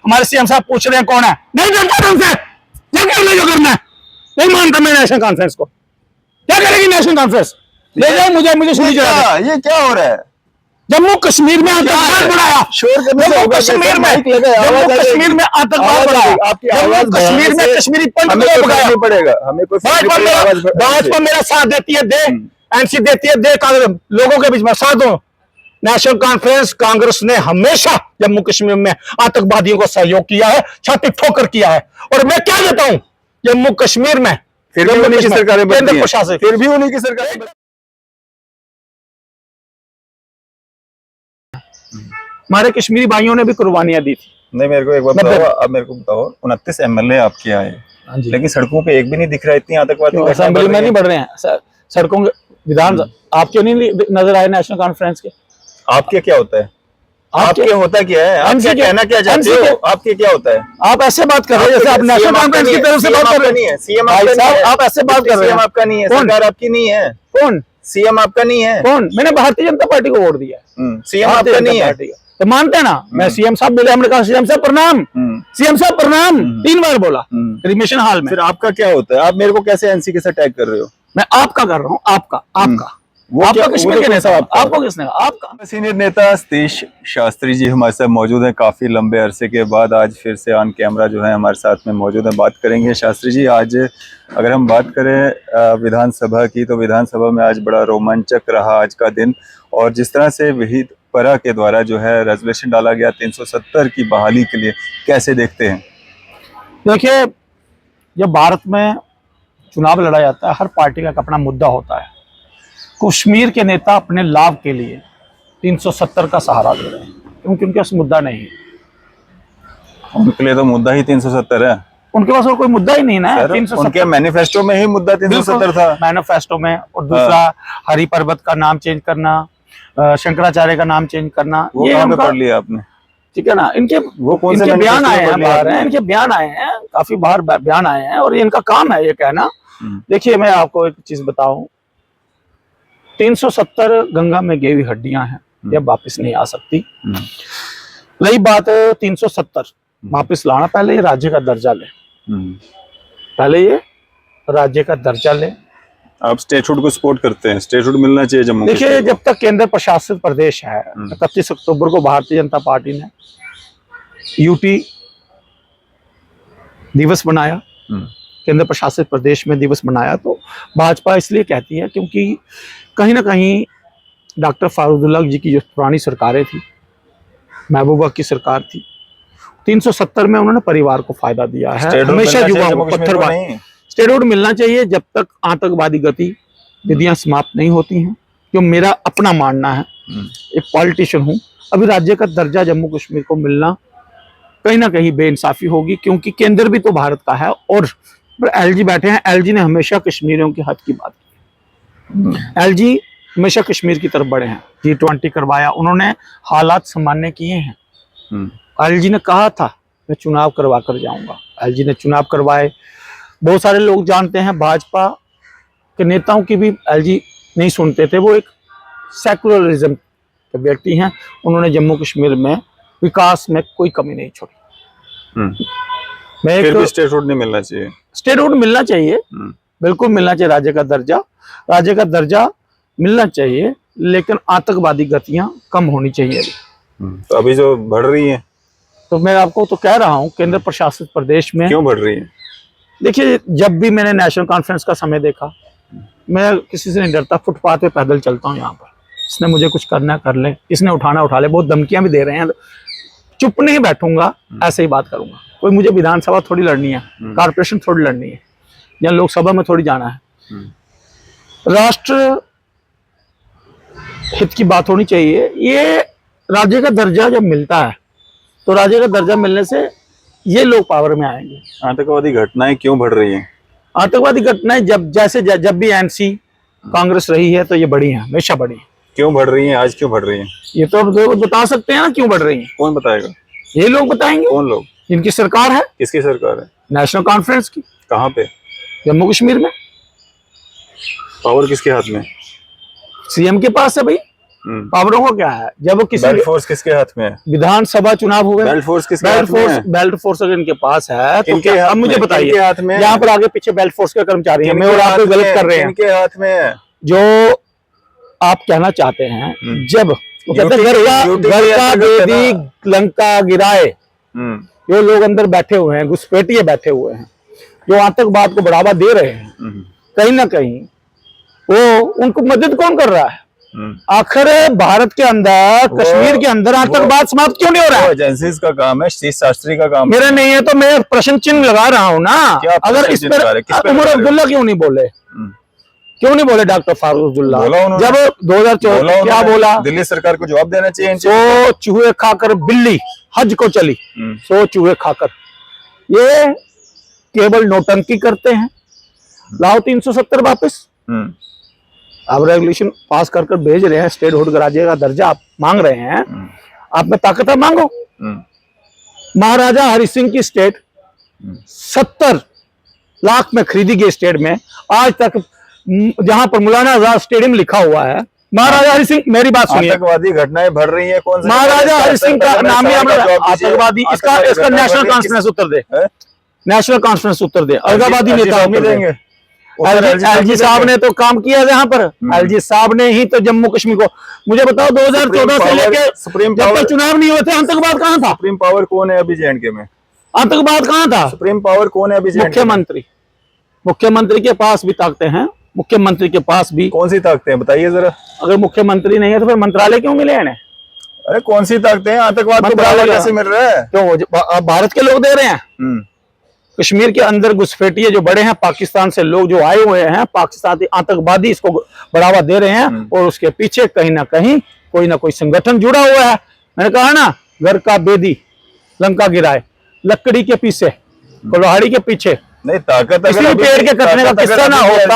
हमारे सीएम साहब पूछ रहे हैं कौन है, नहीं जानता हमसे, जो करना है, नहीं मानता मैं नेशनल कॉन्फ्रेंस को। क्या करेगी नेशनल कॉन्फ्रेंस? ले जाए मुझे सुनी चला। ये क्या हो रहा है? जम्मू कश्मीर में आतंकवाद बढ़ाया, जम्मू कश्मीर में आतंकवाद बढ़ाया, जम्मू कश्मीर में कश्मीरी पंडित को भगाया। पड़ेगा हमें कोई भाजपा मेरा साथ देती है, दे एनसी देती है, दे लोगों के बीच में साथ दो। नेशनल कॉन्फ्रेंस कांग्रेस ने हमेशा जम्मू कश्मीर में आतंकवादियों को सहयोग किया है, छाती ठोकर किया है। और मैं क्या देता हूं जम्मू कश्मीर में, फिर भी उन्हीं की सरकारें बनती केंद्र हैं, प्रशासन, फिर भी उन्हीं की सरकारें। हमारे कश्मीरी भाइयों ने भी कुर्बानियां दी थी। नहीं, मेरे को एक बात बताओ, अब मेरे को बताओ, 29 एमएलए आपके आए, लेकिन सड़कों पे एक भी नहीं दिख रहा, इतनी आतंकवादी असेंबली में नहीं बढ़ रहे हैं सड़कों के विधान। आपके नहीं नजर आए नेशनल कॉन्फ्रेंस के? आपके क्या होता है? आपके होता क्या है? आप क्या कहना क्या चाहते हो? आपके क्या होता है? आप ऐसे बात कर रहे हैं जैसे आप नेशनल कॉन्फ्रेंस की तरफ से बात कर रहे हैं। सीएम आप ऐसे बात कर रहे हैं। आपका नहीं है, सरकार आपकी नहीं है। कौन सीएम आपका नहीं है? कौन? मैंने भारतीय जनता पार्टी को वोट दिया। सीएम आपका नहीं है तो मानते हैं ना। मैं सीएम साहब मिले, हमने कहा सीएम साहब प्रणाम, सीएम साहब प्रणाम 3 बार बोला रिमिशन हॉल में। फिर आपका क्या होता है? आप मेरे को कैसे एनसी के साथ टैग कर रहे हो? मैं आपका कर रहा हूँ, आपका आपका कश्मीर के नेता, आपको किसने कहा? आपका सीनियर नेता सतीश शास्त्री जी हमारे साथ मौजूद हैं, काफी लंबे अरसे के बाद आज फिर से ऑन कैमरा जो है हमारे साथ में मौजूद है। बात करेंगे शास्त्री जी, आज अगर हम बात करें विधानसभा की, तो विधानसभा में आज बड़ा रोमांचक रहा आज का दिन। और जिस तरह से विहित परा के द्वारा जो है रेजोल्यूशन डाला गया 370 की बहाली के लिए, कैसे देखते हैं? देखिए, जब भारत में चुनाव लड़ा जाता है, हर पार्टी का अपना मुद्दा होता है। कश्मीर के नेता अपने लाभ के लिए 370 का सहारा ले रहे हैं, क्योंकि उनके पास मुद्दा नहीं है। उनके लिए तो मुद्दा ही 370 है। उनके पास और कोई मुद्दा ही नहीं ना। 370 उनके मैनिफेस्टो में ही मुद्दा 370 था, मैनिफेस्टो में। और दूसरा हरि पर्वत का नाम चेंज करना, शंकराचार्य का नाम चेंज करना, वो ये कहाँ पे पढ़ लिया आपने? ठीक है ना। इनके बयान आए हैं बाहर, इनके बयान आए हैं, काफी बाहर बयान आए हैं, और इनका काम है ये कहना। देखिए, मैं आपको एक चीज बताऊं, 370 गंगा में गई हुई हड्डियां हैं, ये वापस नहीं आ सकती। रही बात 370 वापस लाना, पहले ये राज्य का दर्जा ले, पहले ये राज्य का दर्जा ले। आप स्टेटहुड को सपोर्ट करते हैं? स्टेटहुड मिलना चाहिए जम्मू। देखिए, जब तक केंद्र प्रशासित प्रदेश है, 31 अक्टूबर को भारतीय जनता पार्टी ने यूटी दिवस बनाया, केंद्र प्रशासित प्रदेश में दिवस बनाया। तो भाजपा इसलिए कहती है क्योंकि कहीं ना कहीं डॉक्टर फारूदुल्ला जी की जो पुरानी सरकारें थी, महबूबा की सरकार थी, 370 में उन्होंने परिवार को फायदा दिया है। हमेशा युवाओं को पत्थरबाजी स्टेटहुड मिलना चाहिए जब तक आतंकवादी गतिविधियां समाप्त नहीं होती हैं, जो मेरा अपना मानना है। एक पॉलिटिशियन हूं, अभी राज्य का दर्जा जम्मू कश्मीर को मिलना कहीं ना कहीं बेइंसाफी होगी, क्योंकि केंद्र भी तो भारत का है। और एलजी बैठे हैं, एलजी ने हमेशा कश्मीरियों के हक की बात की। एलजी हमेशा कश्मीर की तरफ बढ़े हैं, G20 करवाया, उन्होंने हालात सामान्य किए हैं। एलजी ने कहा था मैं चुनाव करवा कर जाऊंगा, एलजी ने चुनाव करवाए। बहुत सारे लोग जानते हैं, भाजपा के नेताओं की भी एलजी नहीं सुनते थे, वो एक सेकुलरिज्म के व्यक्ति हैं। उन्होंने जम्मू कश्मीर में विकास में कोई कमी नहीं छोड़ी। फिर भी स्टेटहुड नहीं मिलना चाहिए? स्टेटहुड मिलना चाहिए, बिल्कुल मिलना चाहिए। राज्य का दर्जा मिलना चाहिए, लेकिन आतंकवादी गतियां कम होनी चाहिए। तो अभी जो बढ़ रही है, तो मैं आपको तो कह रहा हूं, केंद्र प्रशासित प्रदेश में क्यों बढ़ रही है? देखिए, जब भी मैंने नेशनल कॉन्फ्रेंस का समय देखा, मैं किसी से नहीं डरता, फुटपाथ पे पैदल चलता हूँ। यहाँ पर इसने मुझे कुछ करना कर ले, इसने उठाना उठा ले, बहुत धमकियां भी दे रहे हैं, चुप नहीं बैठूंगा, ऐसे ही बात करूंगा। कोई मुझे विधानसभा थोड़ी लड़नी है, कारपोरेशन थोड़ी लड़नी है, या लोकसभा में थोड़ी जाना है। राष्ट्र हित की बात होनी चाहिए। ये राज्य का दर्जा जब मिलता है, तो राज्य का दर्जा मिलने से ये लोग पावर में आएंगे। आतंकवादी घटनाएं क्यों बढ़ रही हैं? आतंकवादी घटनाएं जब भी एनसी कांग्रेस रही है, तो ये बढ़ी है, हमेशा बढ़ी है। क्यों बढ़ रही हैं? आज क्यों बढ़ रही हैं? ये तो आप बता सकते हैं ना क्यों बढ़ रही है? कौन बताएगा? ये लोग बताएंगे। कौन लोग? इनकी सरकार है। किसकी सरकार है? नेशनल कॉन्फ्रेंस की। कहाँ पे? जम्मू कश्मीर में। पावर किसके हाथ में? सीएम के पास है भाई। पावरों को क्या है? जब वो किसी बेल्ट फोर्स किसके हाथ में है? विधानसभा चुनाव हुए, बेल्ट फोर्स किसके हाथ में है? बेल्ट फोर्स अगर इनके पास है तो किनके क्या? हाथ अब मुझे में? बताइए, किनके हाथ में है? यहाँ पर आगे पीछे बेल्ट फोर्स के कर्मचारी हैं, मैं और आप गलत कर रहे हैं। किनके हाथ में है? जो आप कहना चाहते हैं, जब वो कहते हैं यूटी घर के का अंतर्गत है बेदी लंका गिराए, जो लोग अंदर बैठे हुए हैं, घुसपैठिए बैठे हुए हैं, जो आतंकवाद को बढ़ावा दे रहे हैं, कहीं ना कहीं वो उनको मदद कौन कर रहा है? आखिर भारत के अंदर, कश्मीर के अंदर आतंकवाद समाप्त क्यों नहीं हो रहा है? एजेंसीज का काम है, शीश शास्त्री का काम मेरा नहीं है तो मैं प्रश्न चिन्ह लगा रहा हूँ ना। क्या प्रश्न अगर इस चिन्ह लगा रहे? किस पर पे उमर लगा रहे हो? अब्दुल्ला क्यों नहीं बोले? क्यों नहीं बोले डॉक्टर फारूक अब्दुल्ला? बोला उन्होंने। जब 2014 क्या बोला? दिल्ली सरकार को जवाब देना चाहिए इन चीजों सो चूहे खाकर बिल्ली हज को चली, सो चूहे खाकर। ये केवल नोटंकी करते हैं। लाओ 370 वापस। अब रेगुलेशन पास कर भेज रहे हैं, स्टेट हुड राज्य का दर्जा आप मांग रहे हैं, आप में ताकत है, मांगो। महाराजा हरि सिंह की स्टेट 70 लाख में खरीदी गई स्टेट में, आज तक जहां पर मौलाना आजाद स्टेडियम लिखा हुआ है, महाराजा हरि सिंह, मेरी बात सुनिए, आतंकवादी घटनाएं बढ़ रही है। कौन से महाराजा हरि सिंह का नाम ही आतंकवादी, इसका नेशनल कॉन्फ्रेंस उत्तर दे, नेशनल कॉन्फ्रेंस उत्तर दे। अलगावादी नेता देंगे। एलजी साहब ने तो काम किया है यहाँ पर, एलजी साहब ने ही तो जम्मू कश्मीर को, मुझे बताओ 2014 से लेके सुप्रीम जब तक चुनाव नहीं हुए थे, आतंकवाद कहाँ था? सुप्रीम पावर कौन है अभी जे&के में? आतंकवाद कहाँ था? सुप्रीम पावर कौन है अभी जे&के? मुख्यमंत्री। मुख्यमंत्री के पास भी ताकतें हैं, मुख्यमंत्री के पास भी। कौन सी ताकतें हैं बताइए जरा। अगर मुख्यमंत्री नहीं है तो फिर मंत्रालय क्यों मिले इन्हें? अरे कौन सी ताकतें हैं? आतंकवाद को बढ़ावा कैसे मिल रहा है? क्यों भारत के लोग दे रहे हैं? कश्मीर के अंदर घुसपैठिए जो बड़े हैं, पाकिस्तान से लोग जो आए हुए हैं, पाकिस्तानी आतंकवादी इसको बढ़ावा दे रहे हैं, और उसके पीछे कहीं ना कहीं कोई ना कोई संगठन जुड़ा हुआ है। मैंने कहा ना, घर का बेदी लंका गिराए, लकड़ी के पीछे, कुल्हाड़ी के पीछे नहीं। ताकत पेड़ के कटने का किस्सा ना होता,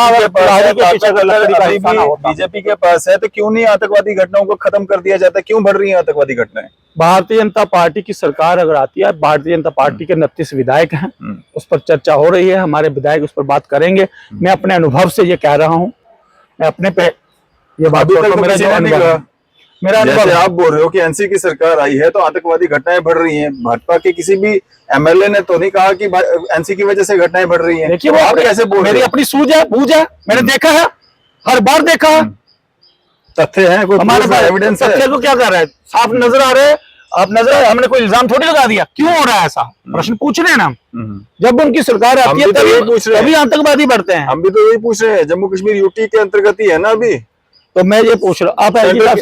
बीजेपी के पास है तो क्यों नहीं आतंकवादी घटनाओं को खत्म कर दिया जाता? क्यों बढ़ रही है आतंकवादी घटनाएं? भारतीय जनता पार्टी की सरकार अगर आती है, भारतीय जनता पार्टी के 29 विधायक हैं, उस पर चर्चा हो रही है, हमारे विधायक उस पर बात करेंगे। मैं अपने अनुभव से ये कह रहा हूँ, मैं अपने पे ये बात मेरा अनुभव। आप बोल रहे हो कि एनसी की सरकार आई है तो आतंकवादी घटनाएं बढ़ रही हैं, भाजपा के किसी भी एमएलए ने तो नहीं कहा कि एनसी की वजह से घटनाएं बढ़ रही हैं। देखिए वो आप कैसे बोल रहे हैं? मेरी अपनी सूझ है, बूझ है, मैंने देखा है, हर बार देखा है, तथ्य है, कोई हमारे पास एविडेंस है। तथ्य को क्या कर रहे हैं? साफ नजर आ रहे हैं, आप नजर आ रहे, हमने कोई इल्जाम थोड़ी लगा दिया। क्यों हो रहा है ऐसा? प्रश्न पूछ रहे हैं ना। जब उनकी सरकार आती है तभी आतंकवादी बढ़ते हैं। हम भी तो यही पूछ रहे हैं, जम्मू कश्मीर यूटी के अंतर्गत ही है ना अभी। तो मैं ये पूछ रहा हूँ,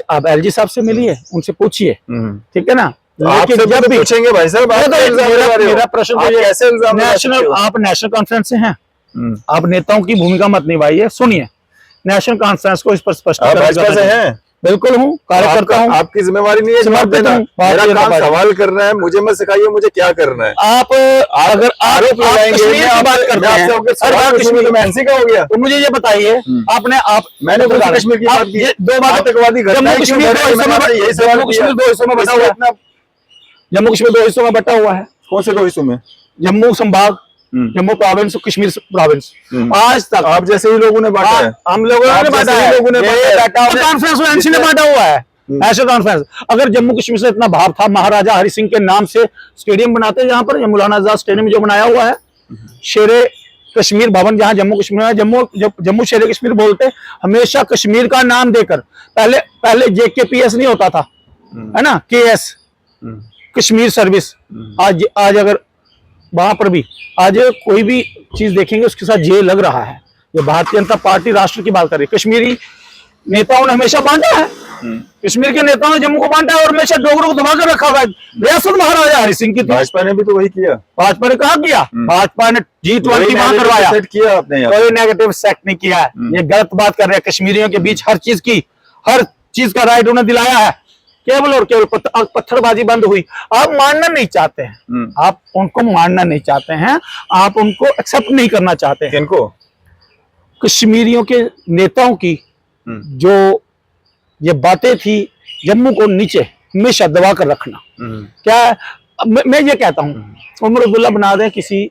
आप एलजी साहब से मिलिए, उनसे पूछिए, ठीक है ना? लेकिन जब भी पूछेंगे भाई साहब, मेरा प्रश्न तो कैसे नेशनल, आप नेशनल कॉन्फ्रेंस से हैं, आप नेताओं की भूमिका मत निभाइए। सुनिए, नेशनल कॉन्फ्रेंस को इस पर स्पष्ट भाजपा से हैं? बिल्कुल हूँ, कार्यकर्ता हूँ। आपकी जिम्मेवारी नहीं है जवाब देना, मेरा काम सवाल करना है, मुझे मत सिखाइए मुझे क्या करना है। आप अगर आरोप लगाएंगे, बात करते हैं तो मैं एनसी का हो गया, तो मुझे ये बताइए, आपने मैंने कश्मीर की बात की, दो बात आतंकवादी जम्मू कश्मीर 2 हिस्सों में बटा हुआ है। जम्मू कश्मीर 2 हिस्सों में बटा हुआ है। कौन से 2 हिस्सों में? जम्मू संभाग, जम्मू प्रोविंस, कश्मीर प्रोविंस। आज तक आप जैसे ही लोगों ने बांटा है, हम लोगों ने बांटा है, कॉन्फ्रेंस में एनसी ने बांटा हुआ है, नेशनल कॉन्फ्रेंस। अगर जम्मू कश्मीर से इतना भाव था, महाराजा हरि सिंह के नाम से स्टेडियम बनाते, जहां पर मौलाना आजाद स्टेडियम जो बनाया हुआ है, शेरे कश्मीर भवन जहां जम्मू कश्मीर में, जम्मू शेरे कश्मीर बोलते, हमेशा कश्मीर का नाम देकर। पहले JKPS नहीं होता था, है ना, KS कश्मीर सर्विस। आज अगर वहां पर भी आज कोई भी चीज देखेंगे उसके साथ जे लग रहा है। ये भारतीय जनता पार्टी राष्ट्र की बात कर रही है। कश्मीरी नेताओं ने हमेशा बांटा है, कश्मीर के नेताओं ने जम्मू को बांटा है और हमेशा डोगरों को दबा कर रखा हुआ है। रियासत महाराजा हरि सिंह की थी। भाजपा ने भी तो वही किया। भाजपा ने कहा किया, भाजपा ने G20 वहां करवाया, कोई नेगेटिव सेट नहीं किया है। ये गलत बात कर रहे हैं। कश्मीरियों के बीच हर चीज का राइट उन्हें दिलाया है, केवल और केवल पत्थरबाजी बंद हुई। आप मानना नहीं चाहते हैं, आप उनको मानना नहीं चाहते हैं, आप उनको एक्सेप्ट नहीं करना चाहते हैं। किनको? कश्मीरियों के नेताओं की जो ये बातें थी, जम्मू को नीचे हमेशा दबा कर रखना। क्या मैं ये कहता हूँ, उमर अब्दुल्ला बना दे किसी,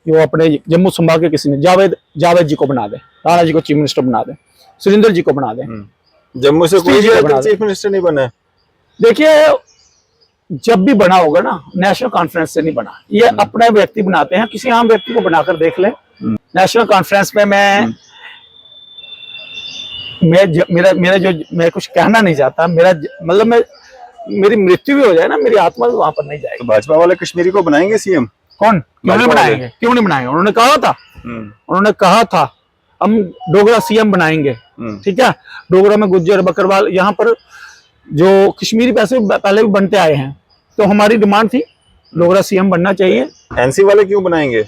जो अपने जम्मू संभाग के किसी ने, जावेद जी को बना दे, राणा जी को चीफ मिनिस्टर बना दे, सुरेंद्र जी को बना दे, जम्मू से कोई स्टेज पे बना चीफ मिनिस्टर नहीं बना है। देखिए, जब भी बना होगा ना, नेशनल कॉन्फ्रेंस से नहीं बना, ये अपने व्यक्ति बनाते हैं, किसी आम व्यक्ति को बनाकर देख ले। नेशनल कॉन्फ्रेंस में मैं कुछ कहना नहीं चाहता, मतलब मेरी मृत्यु भी हो जाए ना, मेरी आत्मा भी वहां पर नहीं जाएगी। तो भाजपा वाले कश्मीरी को बनाएंगे सीएम? कौन? क्यों नहीं बनाएंगे? क्यों नहीं बनाएंगे? उन्होंने कहा था हम डोगरा सीएम बनाएंगे, ठीक है। डोगरा में गुज्जर बकरवाल, यहाँ पर जो कश्मीरी पैसे पहले भी बनते आए हैं, तो हमारी डिमांड थी डोगरा सीएम बनना चाहिए। एनसी वाले क्यों बनाएंगे?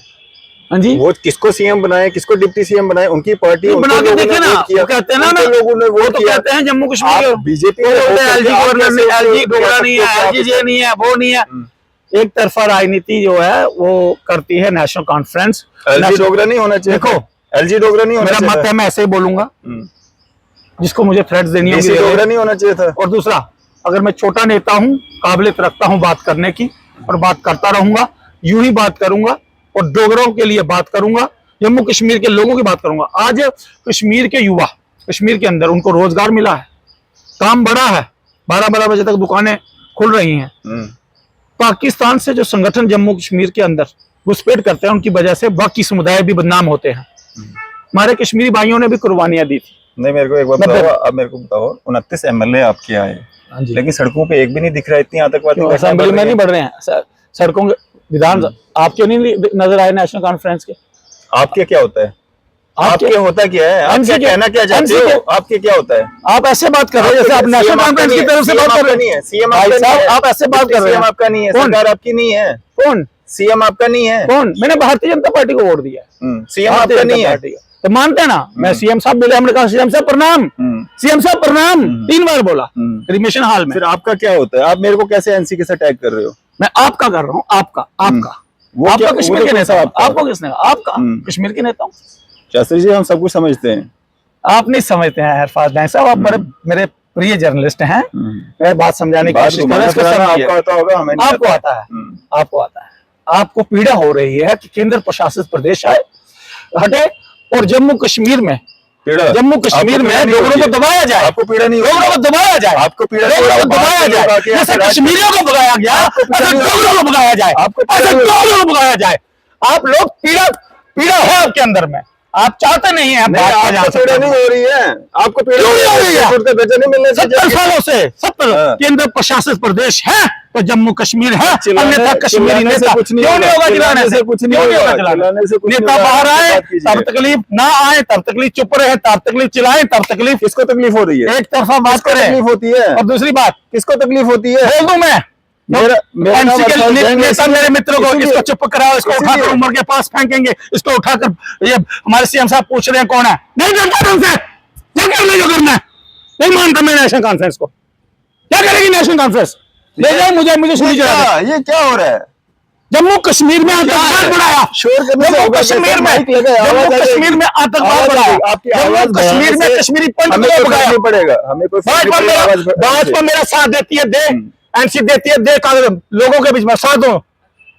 हाँ जी, वो किसको सीएम बनाए, किसको डिप्टी सीएम बनाए, उनकी पार्टी बना के देखे ना, वो कहते हैं ना, लोगों ने वो तो कहते हैं Jammu Kashmir BJP LG governor, LG Dogra नहीं है, एलजी ये नहीं है, वो नहीं है। एक तरफा राजनीति जो है वो करती है नेशनल कॉन्फ्रेंस। एलजी डोगरा नहीं होना चाहिए। देखो, एलजी डोगरा नहीं होना चाहिए। मेरा मत है, मैं ऐसे ही बोलूंगा, जिसको मुझे थ्रेट्स देनी होगी। डोगरा नहीं होना चाहिए था। और दूसरा, अगर मैं छोटा नेता हूँ, काबिलियत रखता हूँ बात करने की, और बात करता रहूंगा, यूं ही बात करूंगा, और डोगरों के लिए बात करूंगा, जम्मू कश्मीर के लोगों की बात करूंगा। आज कश्मीर के युवा, कश्मीर के अंदर उनको रोजगार मिला है, काम बढ़ा है, 12-12 बजे तक दुकानें खुल रही हैं। पाकिस्तान से जो संगठन जम्मू कश्मीर के अंदर घुसपैठ करते हैं, उनकी वजह से बाकी समुदाय भी बदनाम होते हैं। हमारे कश्मीरी भाइयों ने भी कुर्बानियां दी थी। नहीं, मेरे को एक बात बताओ, अब मेरे को बताओ, 29 एमएलए आपके आए, लेकिन सड़कों पे एक भी नहीं दिख रहा। इतनी आतंकवादी असेंबली में नहीं बढ़ रहे हैं सड़कों के विधान? आपके नहीं नजर आए नेशनल कॉन्फ्रेंस के? आपके क्या होता है? आपके होता क्या है? आप क्या कहना क्या चाहते हो? आपके क्या होता है? आप ऐसे बात कर रहे हैं जैसे आप नेशनल कॉन्फ्रेंस की तरफ से बात कर रहे हैं। सीएम आप ऐसे बात कर रहे हैं। आपका नहीं है, सरकार आपकी नहीं है। कौन सीएम आपका नहीं है? कौन? मैंने भारतीय जनता पार्टी को वोट दिया है। सीएम आपका नहीं है तो मानते हैं ना। मैं सीएम साहब मिले, हमने कहा सीएम साहब प्रणाम, सीएम साहब प्रणाम 3 बार बोला रिमिशन हॉल में। फिर आपका क्या होता है? आप मेरे को कैसे एनसी के साथ टैग कर रहे हो? मैं आपका कर रहा हूँ, आपका आपका कश्मीर के नेता। आपको किसने? आपका कश्मीर के नेता हूँ। शास्त्री जी, हम सब कुछ समझते हैं, आप नहीं समझते हैं हरफाज नाइक साहब। आप बड़े मेरे प्रिय जर्नलिस्ट हैं, मैं बात समझाने की कोशिश कर रहा हूं। आपको आता होगा, हमें नहीं आपको आता है, आपको आता है। आपको पीड़ा हो रही है कि केंद्र प्रशासित प्रदेश आए, हटे, और जम्मू कश्मीर में डोगरों को दबाया जाए। आपको पीड़ा नहीं? डोगरों को दबाया जाए, आपको पीड़ा डोगरों को दबाया जाए, जैसे कश्मीरियों को भगाया गया, ऐसे डोगरों को भगाया जाए, ऐसे डोगरों को भगाया जाए। आप लोग पीड़ा है आपके अंदर में, आप चाहते नहीं है। आपको पीड़ा नहीं हो रही है? आपको पीड़ा क्यों नहीं हो रही है? नहीं मिलने 70 सालों से 70 केंद्र प्रशासित प्रदेश है तो जम्मू कश्मीर है, अन्यथा कश्मीरी नेता क्यों नहीं होगा? चिल्लाने से कुछ नहीं होगा। नेता बाहर आए तब तकलीफ, ना आए तब तकलीफ, चुप रहे तब तकलीफ, चिल्लाए तब तकलीफ। किसको तकलीफ हो रही है? एक तरफा बात करें, तकलीफ होती है। और दूसरी बात, किसको तकलीफ होती है? बोल दूं मैं, एनसी के नेता मेरे मित्रों को, इसको चुप कराओ, इसको उठाकर उमर के पास फेंकेंगे, इसको उठाकर। ये हमारे सीएम साहब पूछ रहे हैं कौन है, नहीं जानता तुमसे, क्या कर ले जो करना है। नहीं मानता मैं नेशनल कॉन्फ्रेंस को। क्या करेगी नेशनल कॉन्फ्रेंस? ले जाओ मुझे सुनी जाए। ये क्या हो रहा है? जम्मू कश्मीर में आतंकवाद बढ़ाया, जम्मू कश्मीर में आतंकवाद बढ़ाया, जम्मू कश्मीर में कश्मीरी पंथ को भगाया। पड़ेगा हमें, भाजपा मेरा साथ देती है, दे एनसी देती है, दे लोगों के बीच में साथ दो।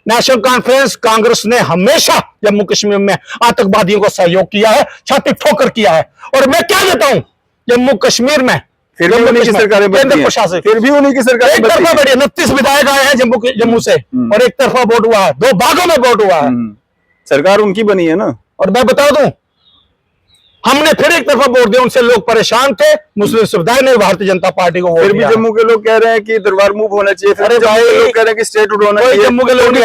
नेशनल कॉन्फ्रेंस कांग्रेस ने हमेशा जम्मू कश्मीर में आतंकवादियों को सहयोग किया है, छाती ठोकर किया है। और मैं क्या देता हूँ जम्मू कश्मीर में, फिर भी उन्हीं की सरकारें बनती हैं, फिर भी उन्हीं की सरकार एक तरफा बढ़ी। 29 विधायक आए हैं जम्मू से, और एक तरफा वोट हुआ है, 2 भागों में वोट हुआ है। सरकार उनकी बनी है ना। और मैं बता दूं, हमने फिर एक तरफा वोट दिया, उनसे लोग परेशान थे, मुस्लिम समुदाय ने भारतीय जनता पार्टी को वोट दिया। फिर भी जम्मू के लोग कह रहे हैं कि दरबार मूव होना चाहिए। अरे भाई, लोग कह रहे हैं कि स्टेट होना चाहिए। जम्मू के लोग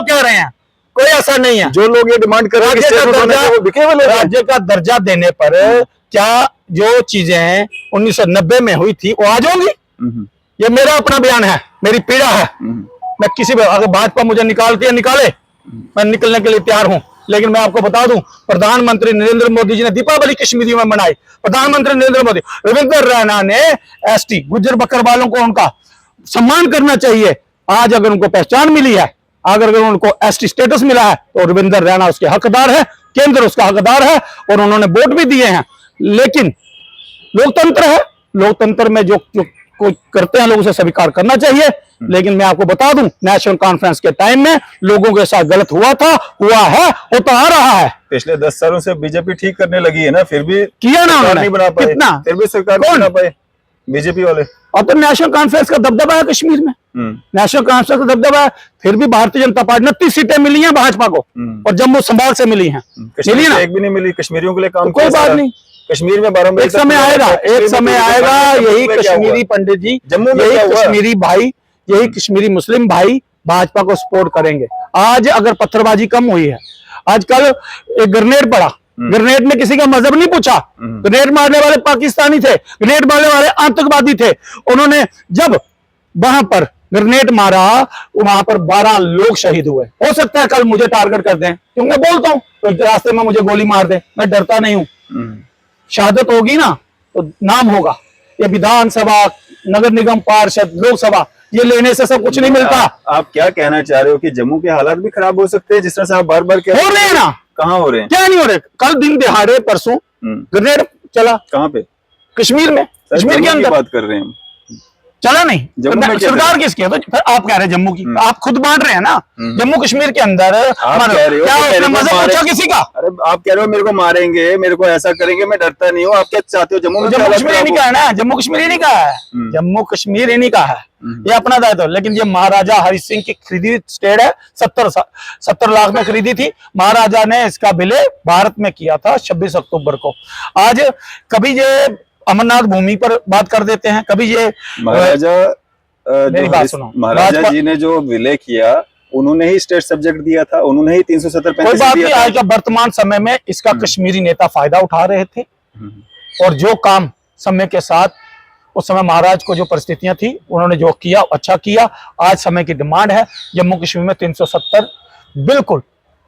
कह रहे हैं, कोई ऐसा नहीं है। जो लोग ये डिमांड कर रहे हैं राज्य का दर्जा देने पर क्या जो चीजें हैं 1990 में हुई थी वो आज होंगी? ये मेरा अपना बयान है, मेरी पीड़ा है। मैं किसी भी, अगर भाजपा मुझे निकालती है निकाले, मैं निकलने के लिए तैयार हूं। लेकिन मैं आपको बता दूं, प्रधानमंत्री नरेंद्र मोदी जी ने दीपावली कश्मीरियों में मनाई। प्रधानमंत्री नरेंद्र मोदी, रविंद्र रैना ने एसटी गुज्जर बकरवालों को उनका सम्मान करना चाहिए। आज अगर उनको पहचान मिली है, अगर उनको एसटी स्टेटस मिला है, तो रविंद्र रैना उसके हकदार है, केंद्र उसका हकदार है, और उन्होंने वोट भी दिए हैं। लेकिन लोकतंत्र है, लोकतंत्र में जो कोई करते हैं लोग उसे स्वीकार करना चाहिए। लेकिन मैं आपको बता दूं, नेशनल कॉन्फ्रेंस के टाइम में लोगों के साथ गलत हुआ था, हुआ है, होता आ रहा है। पिछले 10 सालों से बीजेपी ठीक करने लगी है ना, फिर भी किया ना सरकार उन्होंने, नहीं बना पाए, कितना? फिर भी सरकार नहीं बना पाए बीजेपी वाले। और तो नेशनल कॉन्फ्रेंस का दबदबा है कश्मीर में, नेशनल कॉन्फ्रेंस का दबदबा है। फिर भी भारतीय जनता पार्टी 29 सीटें मिली हैं भाजपा को, और जम्मू संभाल से मिली हैं, कश्मीर मिली ना, से एक भी नहीं मिली। कश्मीरियों के लिए काम कोई बात नहीं, कश्मीर में 12 एक समय आएगा, एक समय आएगा, यही कश्मीरी पंडित जी, जम्मू में यही क्या हुआ? कश्मीरी भाई, यही कश्मीरी मुस्लिम भाई भाजपा को सपोर्ट करेंगे। आज अगर पत्थरबाजी कम हुई है, आजकल एक ग्रेनेड पड़ा, ग्रेनेड ने किसी का मजहब नहीं पूछा, ग्रेनेड मारने वाले पाकिस्तानी थे, ग्रेनेड मारने वाले आतंकवादी थे। उन्होंने जब वहां पर ग्रेनेड मारा, वहां पर 12 लोग शहीद हुए। हो सकता है कल मुझे टारगेट कर दें, क्योंकि मैं बोलता हूं तो रास्ते में मुझे गोली मार दे, मैं डरता नहीं हूं। शहादत होगी ना तो नाम होगा। ये विधानसभा, नगर निगम पार्षद, लोकसभा, ये लेने से सब कुछ नहीं मिलता। आप क्या कहना चाह रहे हो कि जम्मू के हालात भी खराब हो सकते हैं, जिस तरह से आप बार बार कह हो रहे हैं ना? कहाँ हो रहे हैं? क्या नहीं हो रहे? कल दिन दिहाड़े परसों ग्रेनेड चला, कहाँ पे? कश्मीर में, कश्मीर के अंदर बात कर रहे हैं हम। चला नहीं, जम्मू में सरकार किसकी है? तो फिर आप कह रहे हैं जम्मू की, आप खुद बांट रहे हैं ना। जम्मू कश्मीर के अंदर आप कह रहे हो क्या कि मजहब पूछा किसी का? अरे आप कह रहे हो मेरे को मारेंगे, मेरे को ऐसा करेंगे, मैं डरता नहीं हूँ। आप क्या चाहते हो? जम्मू में जम्मू कश्मीर नहीं कहा है ना, जम्मू कश्मीर नहीं कहा है, जम्मू कश्मीर नहीं कहा है, ये अपना दायित्व है। लेकिन ये महाराजा हरि सिंह की खरीदी स्टेट है, 70 लाख में खरीदी थी। महाराजा ने इसका विलय भारत में किया था 26 अक्टूबर को। आज कभी ये अमरनाथ भूमि पर बात कर देते हैं, कभी ये मेरी बात सुनो, महाराजा जी ने जो विलय किया, उन्होंने ही स्टेट सब्जेक्ट दिया था, उन्होंने ही 370 कोई बात नहीं। आज का वर्तमान समय में इसका कश्मीरी नेता फायदा उठा रहे थे, और जो काम समय के साथ उस समय महाराज को जो परिस्थितियां थी, उन्होंने जो किया अच्छा किया। आज समय की डिमांड है, जम्मू कश्मीर में 370 बिल्कुल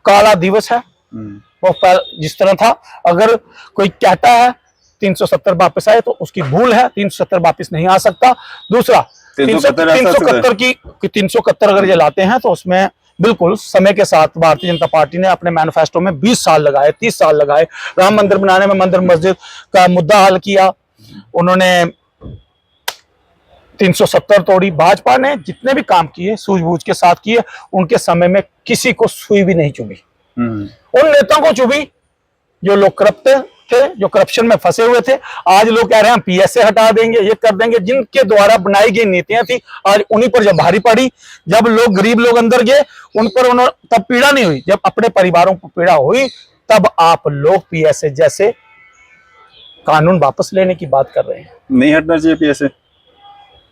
काला दिवस है। वो जिस तरह था, अगर कोई कहता है 370 वापस आए तो उसकी भूल है, 370 वापस नहीं आ सकता। दूसरा 371 अगर ये लाते हैं तो उसमें बिल्कुल समय के साथ भारतीय जनता पार्टी ने अपने मैनिफेस्टो में 20 साल लगाए, 30 साल लगाए। राम मंदिर बनाने में, मंदिर मस्जिद का मुद्दा हल किया उन्होंने, 370 तोड़ी। भाजपा ने जितने भी काम किए सूझबूझ के साथ किए, उनके समय में किसी को सुई भी नहीं चुभी। उन नेताओं को चुभी जो लोग करप्ट थे, जो करप्शन में फंसे हुए थे। आज लोग कह रहे हैं हम पीएसए हटा देंगे, ये कर देंगे। जिनके द्वारा बनाई गई नीतियां थी, आज उन्हीं पर जब भारी पड़ी, जब लोग गरीब लोग अंदर गए, उन पर उन्होंने तब पीड़ा नहीं हुई, जब अपने परिवारों को पीड़ा हुई तब आप लोग पीएसए जैसे कानून वापस लेने की बात कर रहे हैं। नहीं हटना चाहिए पीएसए।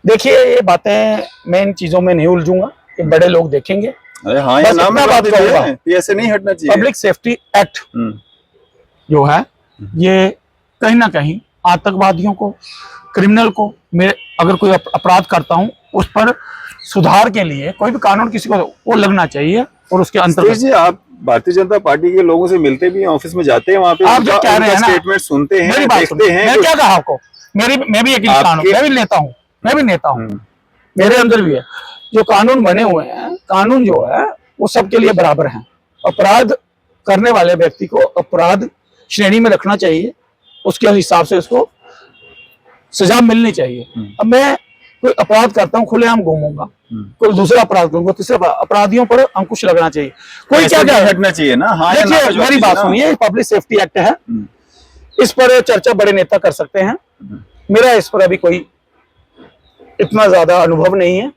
देखिए ये बातें, मैं इन चीजों में नहीं उलझूंगा, ये बड़े लोग देखेंगे। अरे हाँ, ये नाम में बात करूंगा, पीएसए नहीं हटना चाहिए। पब्लिक सेफ्टी एक्ट जो है, ये कहीं ना कहीं आतंकवादियों को, क्रिमिनल को, मेरे अगर कोई अपराध करता हूं उस पर सुधार के लिए कोई भी कानून किसी को वो लगना चाहिए। और उसके अंतर्गत आप भारतीय जनता पार्टी के लोगों से मिलते भी हैं, ऑफिस में जाते हैं, वहाँ पे आप जो कह रहे हैं ना, स्टेटमेंट सुनते हैं, मेरी बात देखते हैं। मैं क्या कहा आपको, मैं भी एक इंसान हूँ, मैं भी नेता हूँ, मेरे अंदर भी है। जो कानून बने हुए हैं, कानून जो है वो सबके लिए बराबर है। अपराध करने वाले व्यक्ति को अपराध श्रेणी में रखना चाहिए, उसके हिसाब से उसको सजा मिलनी चाहिए। अब मैं कोई अपराध करता हूँ, खुलेआम घूमूंगा, कोई दूसरा अपराध करूंगा, तीसरा अपराधियों पर अंकुश लगना चाहिए। कोई क्या हटना चाहिए ना। हाँ, देखिए मेरी बात सुनिए, पब्लिक सेफ्टी एक्ट है, इस पर चर्चा बड़े नेता कर सकते हैं। मेरा इस पर अभी कोई इतना ज्यादा अनुभव नहीं है,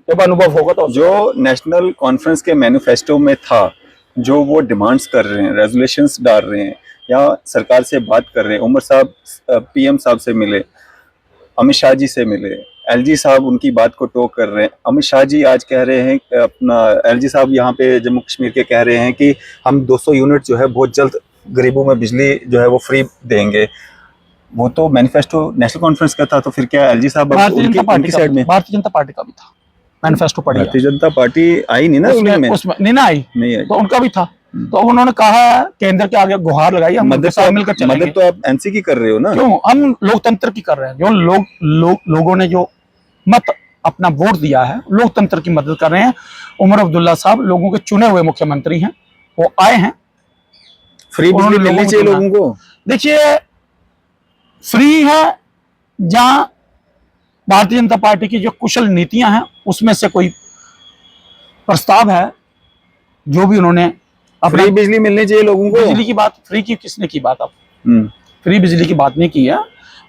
जब अनुभव होगा तो। जो नेशनल कॉन्फ्रेंस के मैनिफेस्टो में था, जो वो डिमांड्स कर रहे हैं, रेजोल्यूशंस डाल रहे हैं, या सरकार से बात कर रहे हैं, उमर साहब पीएम साहब से मिले, अमित शाह जी से मिले, एलजी साहब उनकी बात को टोक कर रहे हैं। अमित शाह जी आज कह रहे हैं, अपना एलजी साहब यहाँ पे जम्मू कश्मीर के कह रहे हैं कि हम 200 यूनिट जो है बहुत जल्द गरीबों में बिजली जो है वो फ्री देंगे। वो तो मैनिफेस्टो नेशनल कॉन्फ्रेंस का था, तो फिर क्या एलजी साहब उनकी साइड में? भारतीय जनता पार्टी का भी था मैनिफेस्टो पढ़ी, भारतीय जनता पार्टी आई नहीं ना उसमें नहीं आई, तो उनका भी था। तो उन्होंने कहा केंद्र के आगे गुहार लगाई, हम साथ मिलकर चलेंगे। मदद तो आप एनसी की कर रहे हो ना? क्यों, हम लोकतंत्र की कर रहे हैं। जो लोगों ने जो मत अपना वोट दिया है, लोकतंत्र की मदद कर रहे हैं। उमर अब्दुल्ला साहब लोगों के चुने हुए मुख्यमंत्री हैं, वो आए हैं। फ्री बिजली मिलनी चाहिए लोगों को। देखिए फ्री है जहां भारतीय जनता पार्टी की जो कुशल नीतियां हैं उसमें से कोई प्रस्ताव है जो भी उन्होंने अपना। फ्री बिजली मिलनी चाहिए लोगों को। बिजली की बात फ्री की किसने की बात? अब हम्म, फ्री बिजली की बात नहीं की है।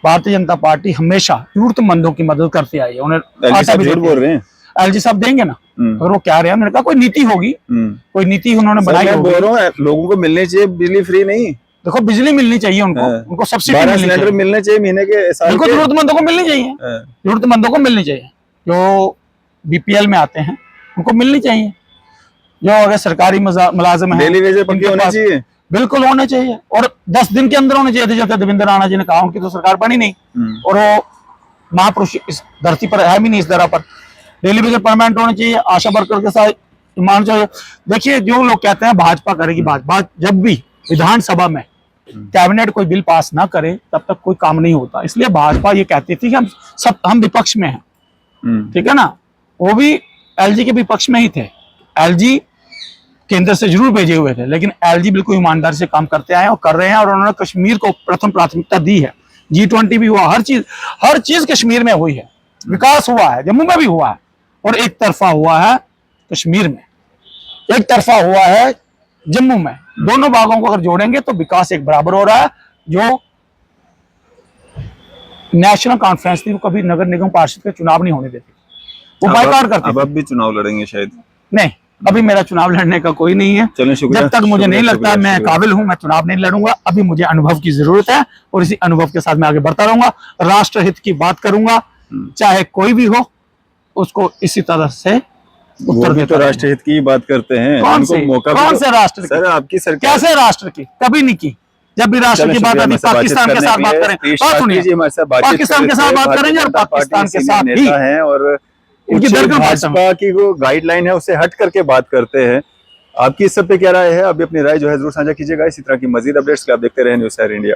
भारतीय जनता पार्टी हमेशा जरूरतमंदों की मदद करती आई है। उन्हें एलजी आटा साहब भी झूठ देते बोल हैं। रहे हैं। एलजी साहब देंगे ना, अगर वो कह रहे हैं। मैंने कहा कोई नीति होगी, कोई नीति उन्होंने सर, बनाई मैं होगी। बोल रहा हूँ लोगों को मिलनी चाहिए बिजली, फ्री नहीं। देखो बिजली मिलनी चाहिए उनको, हाँ। उनको सब्सिडी 12 मिलनी सिलेंडर चाहिए। मिलने चाहिए महीने के, साल बिल्कुल के। जरूरतमंदों को मिलनी चाहिए, हाँ। जरूरतमंदों को मिलनी चाहिए। जो बीपीएल में आते हैं उनको मिलनी चाहिए। जो अगर सरकारी मुलाजिम है, डेली वेजेस पक्के होने चाहिए। बिल्कुल होने चाहिए, और 10 दिन के अंदर होने चाहिए। जैसे देवेंद्र राणा जी ने कहा, उनकी तो सरकार बनी नहीं, और वो महापुरुष इस धरती पर है भी नहीं, इस धरा पर। डेली वेजेस परमानेंट होने चाहिए, आशा वर्कर के साथ मान चाहिए। देखिए जो लोग कहते हैं भाजपा करेगी, भाजपा जब भी विधानसभा में कैबिनेट कोई बिल पास ना करे तब तक कोई काम नहीं होता। इसलिए भाजपा ये कहती थी कि हम विपक्ष में हैं, ठीक है ना। वो भी एलजी के विपक्ष में ही थे। एलजी केंद्र से जरूर भेजे हुए थे, लेकिन एलजी बिल्कुल ईमानदारी से काम करते आए और कर रहे हैं, और उन्होंने कश्मीर को प्रथम प्राथमिकता दी है। G20 भी हुआ, हर चीज कश्मीर में हुई है। विकास हुआ है, जम्मू में भी हुआ है, और एक तरफा हुआ है कश्मीर में, एक तरफा हुआ है जम्मू में। दोनों भागों को अगर जोड़ेंगे तो विकास एक बराबर हो रहा है। जो नेशनल कॉन्फ्रेंस थी वो कभी नगर निगम पार्षद के चुनाव नहीं होने देती, वो बाइकआउट करती थी। अब भी चुनाव लड़ेंगे शायद? नहीं, अभी मेरा चुनाव लड़ने का कोई नहीं है। चलिए, शुक्रिया। जब तक मुझे नहीं लगता मैं काबिल हूं, मैं चुनाव नहीं लड़ूंगा। अभी मुझे अनुभव की जरूरत है, और इसी अनुभव के साथ मैं आगे बढ़ता रहूंगा। राष्ट्र हित की बात करूंगा, चाहे कोई भी हो, उसको इसी तरह से उत्तर देता तो राष्ट्र हित की बात करते हैं। कौन उनको से मौका भी कौन दो। से राष्ट्र की? सर, आपकी सरकार कैसे राष्ट्र की? कभी नहीं की। जब भी राष्ट्र की बात आती है पाकिस्तान के साथ बात करें, बात सुनिए, पाकिस्तान के साथ बात करेंगे और पाकिस्तान के साथ ही हैं, और इनकी दरगाह भाजपा की जो गाइडलाइन है उससे हट करके बात करते हैं। आपकी इस सब पे क्या राय है? अभी अपनी राय जो है जरूर साझा कीजिएगा। इसी तरह की मजीद अपडेट्स के आप देखते रहे न्यूज़ शहर इंडिया।